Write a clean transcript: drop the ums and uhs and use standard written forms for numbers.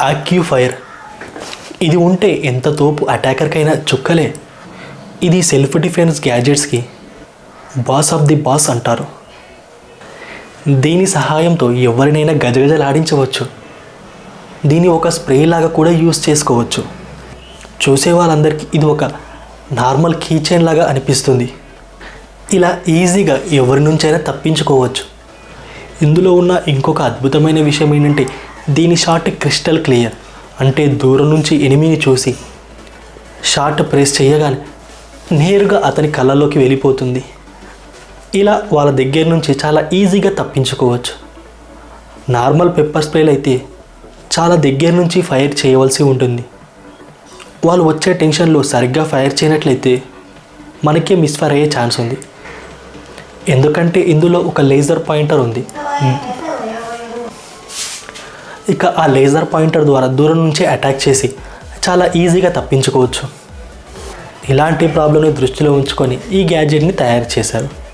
ఆక్యూఫైర్. ఇది ఉంటే ఎంత తోపు అటాకర్కైనా చుక్కలే. ఇది సెల్ఫ్ డిఫెన్స్ గ్యాజెట్స్కి బాస్ ఆఫ్ ది బాస్ అంటారు. దీని సహాయంతో ఎవరినైనా గజగజలాడించవచ్చు. దీన్ని ఒక స్ప్రే లాగా కూడా యూస్ చేసుకోవచ్చు. చూసే వాళ్ళందరికీ ఇది ఒక నార్మల్ కీ చైన్ లాగా అనిపిస్తుంది. ఇలా ఈజీగా ఎవరి నుంచైనా తప్పించుకోవచ్చు. ఇందులో ఉన్న ఇంకొక అద్భుతమైన విషయం ఏంటంటే దీని షాట్ క్రిస్టల్ క్లియర్. అంటే దూరం నుంచి ఎనిమిని చూసి షాట్ ప్రెస్ చేయగానే నేరుగా అతని కళ్ళలోకి వెళ్ళిపోతుంది. ఇలా వాళ్ళ దగ్గర నుంచి చాలా ఈజీగా తప్పించుకోవచ్చు. నార్మల్ పెప్పర్ స్ప్రేలు అయితే చాలా దగ్గర నుంచి ఫైర్ చేయవలసి ఉంటుంది. వాళ్ళు వచ్చే టెన్షన్లో సరిగ్గా ఫైర్ చేయనట్లయితే మనకే మిస్ఫైర్ అయ్యే ఛాన్స్ ఉంది. ఎందుకంటే ఇందులో ఒక లేజర్ పాయింటర్ ఉంది. ఇక ఆ లేజర్ పాయింటర్ ద్వారా దూరం నుంచి అటాక్ చేసి చాలా ఈజీగా తప్పించుకోవచ్చు. ఇలాంటి ప్రాబ్లమ్ని దృష్టిలో ఉంచుకొని ఈ గ్యాడ్జెట్ని తయారు చేశారు.